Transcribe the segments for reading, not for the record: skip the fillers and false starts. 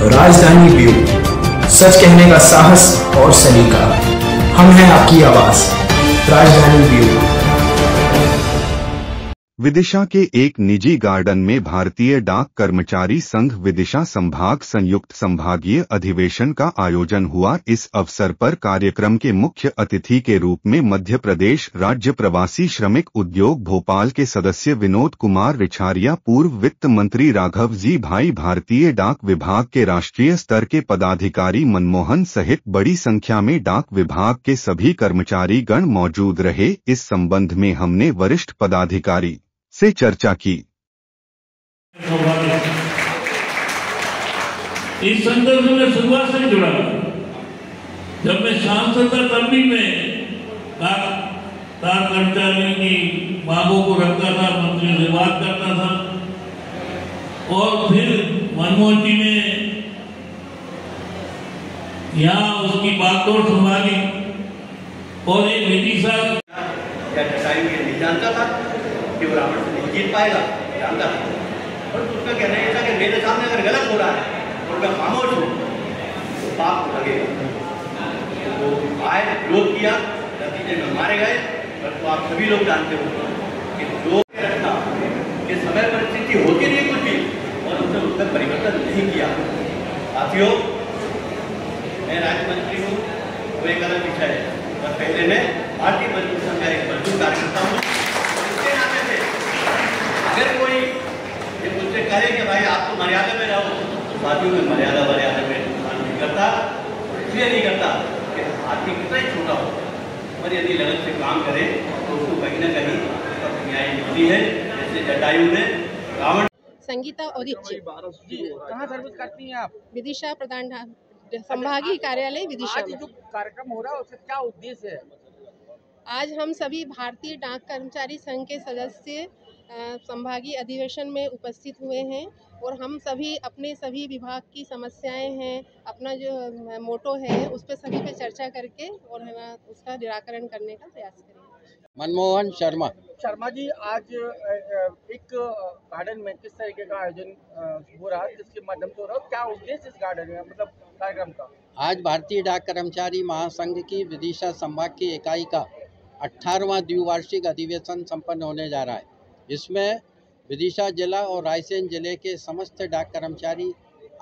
राजधानी ब्यूरो, सच कहने का साहस और सलीका। हम हैं आपकी आवाज, राजधानी ब्यूरो। विदिशा के एक निजी गार्डन में भारतीय डाक कर्मचारी संघ विदिशा संभाग संयुक्त संभागीय अधिवेशन का आयोजन हुआ। इस अवसर पर कार्यक्रम के मुख्य अतिथि के रूप में मध्य प्रदेश राज्य प्रवासी श्रमिक उद्योग भोपाल के सदस्य विनोद कुमार रिछारिया, पूर्व वित्त मंत्री राघव जी भाई, भारतीय डाक विभाग के राष्ट्रीय स्तर के पदाधिकारी मनमोहन सहित बड़ी संख्या में डाक विभाग के सभी कर्मचारी गण मौजूद रहे। इस संबंध में हमने वरिष्ठ पदाधिकारी से चर्चा की। इस संदर्भ में शुरुआत से जुड़ा, जब मैं सांसद था तब भी मैं डाक कर्मचारियों की मांगों को रखता था, मंत्री से बात करता था। और फिर मनमोहन जी ने यहाँ उसकी बागडोर संभाली और एक विदिशा नहीं जानता था कि वो रावण से नहीं जीत पाएगा, जानता था। और उसका कहना यह था कि मेरे सामने अगर गलत हो रहा है और मैं खामोश हूँ तो पाप को लगेगा। तो आए, विरोध किया, नतीजे में मारे गए। और तो आप सभी लोग जानते हो कि लोग रखना कि समय परिस्थिति होती नहीं कुछ भी और उसने उसमें परिवर्तन नहीं किया। साथियों, मैं राज्य मंत्री हूँ, वो एक अलग विषय है, और पहले मैं भारतीय मजदूर संघ का एक मजदूर कार्यकर्ता हूँ। अगर कोई ये मुझसे कहे कि भाई आप तो मर्यादा में रहो, तो साथियों में मर्यादा में नहीं करता। इसलिए नहीं करता कि आदमी कितना ही छोटा हो, पर यदि लगन से काम करे तो उसको कहीं ना कहीं न्याय मिलती है। जैसे जटायु ने रावण। संगीता औदित्य। कहाँ सर्विस करती हैं आप? विदिशा प्रधान संभागीय कार्यालय विदिशा। आज जो कार्यक्रम हो रहा है उसका क्या उद्देश्य है? आज हम सभी भारतीय डाक कर्मचारी संघ के सदस्य संभागीय अधिवेशन में उपस्थित हुए हैं और हम सभी अपने सभी विभाग की समस्याएं हैं, अपना जो मोटो है उस पर सभी पे चर्चा करके और है ना उसका निराकरण करने का प्रयास करेंगे। मनमोहन शर्मा जी, आज एक गार्डन में किस तरीके का आयोजन हो रहा है, जिसके माध्यम से हो रहा है, क्या उद्देश्य इस गार्डन में, मतलब कार्यक्रम का? आज भारतीय डाक कर्मचारी महासंघ की विदिशा संभाग की इकाई का 18वां द्विवार्षिक अधिवेशन संपन्न होने जा रहा है। इसमें विदिशा जिला और रायसेन जिले के समस्त डाक कर्मचारी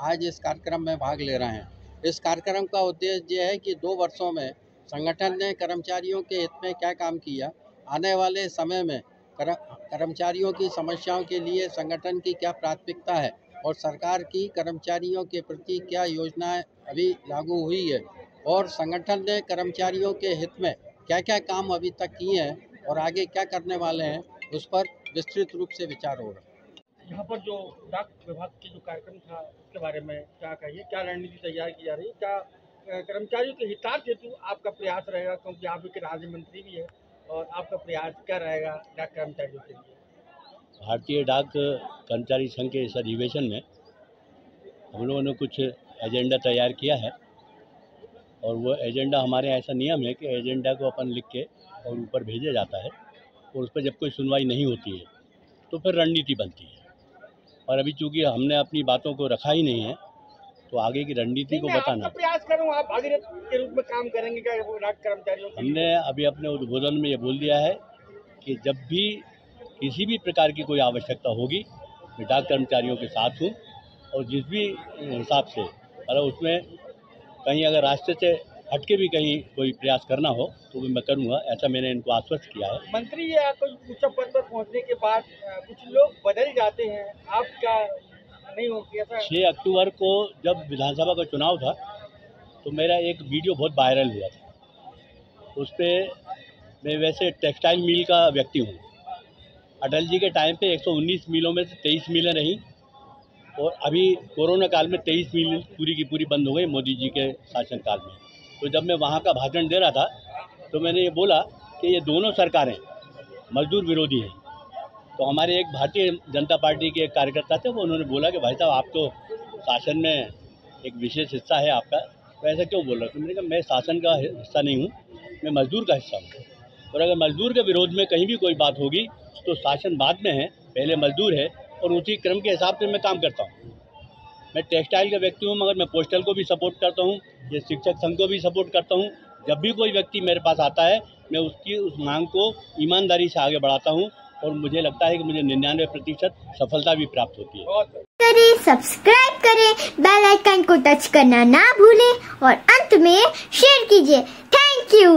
आज इस कार्यक्रम में भाग ले रहे हैं। इस कार्यक्रम का उद्देश्य यह है कि 2 वर्षों में संगठन ने कर्मचारियों के हित में क्या काम किया, आने वाले समय में कर्मचारियों की समस्याओं के लिए संगठन की क्या प्राथमिकता है और सरकार की कर्मचारियों के प्रति क्या योजनाएं अभी लागू हुई है और संगठन ने कर्मचारियों के हित में क्या क्या काम अभी तक किए हैं और आगे क्या करने वाले हैं, उस पर विस्तृत रूप से विचार हो रहा है। यहाँ पर जो डाक विभाग की जो कार्यक्रम था उसके बारे में क्या कहिए, क्या रणनीति तैयार की जा रही है, क्या कर्मचारियों के हितार्थ हेतु आपका प्रयास रहेगा, क्योंकि आप एक राज्य मंत्री भी है, और आपका प्रयास क्या रहेगा डाक कर्मचारियों के लिए? भारतीय डाक कर्मचारी संघ के इस अधिवेशन में हम लोगों ने कुछ एजेंडा तैयार किया है और वो एजेंडा हमारे ऐसा नियम है कि एजेंडा को अपन लिख के और ऊपर भेजा जाता है और उस पर जब कोई सुनवाई नहीं होती है तो फिर रणनीति बनती है। और अभी चूँकि हमने अपनी बातों को रखा ही नहीं है तो आगे की रणनीति को बताना। प्रयास करूँ, आप भागीरथ के रूप में काम करेंगे क्या डाक कर्मचारियों? हमने अभी अपने उद्बोधन में ये बोल दिया है कि जब भी किसी भी प्रकार की कोई आवश्यकता होगी मैं डाक कर्मचारियों के साथ हूँ और जिस भी हिसाब से मतलब उसमें कहीं अगर रास्ते से हटके भी कहीं कोई प्रयास करना हो तो भी मैं करूँगा, ऐसा मैंने इनको आश्वस्त किया है। मंत्री या कोई ऊंचा पद पर पहुँचने के बाद कुछ लोग बदल जाते हैं, आप क्या नहीं हो गया? 6 अक्टूबर को जब विधानसभा का चुनाव था तो मेरा एक वीडियो बहुत वायरल हुआ था। उस पर मैं वैसे टेक्सटाइल मिल का व्यक्ति हूँ। अटल जी के टाइम पे 119 मिलों में से 23 मिलें रहीं और अभी कोरोना काल में 23 मिल पूरी की पूरी बंद हो गई मोदी जी के शासनकाल में। तो जब मैं वहाँ का भाषण दे रहा था तो मैंने ये बोला कि ये दोनों सरकारें मजदूर विरोधी हैं। तो हमारे एक भारतीय जनता पार्टी के एक कार्यकर्ता थे, वो उन्होंने बोला कि भाई साहब आप तो शासन में एक विशेष हिस्सा है आपका, तो ऐसा क्यों बोल रहे? तो मैंने कहा मैं शासन का हिस्सा नहीं हूँ, मैं मजदूर का हिस्सा हूँ और अगर मजदूर के विरोध में कहीं भी कोई बात होगी तो शासन बाद में है, पहले मजदूर है और उसी क्रम के हिसाब से मैं काम करता हूँ। मैं टेक्सटाइल का व्यक्ति हूँ, मगर मैं पोस्टल को भी सपोर्ट करता हूँ, ये शिक्षक संघ को भी सपोर्ट करता हूँ। जब भी कोई व्यक्ति मेरे पास आता है, मैं उसकी उस मांग को ईमानदारी से आगे बढ़ाता हूँ और मुझे लगता है कि मुझे 99% सफलता भी प्राप्त होती है। करें, सब्सक्राइब करें, बेल आइकन को टच करना ना भूलें और अंत में शेयर कीजिए। Thank you.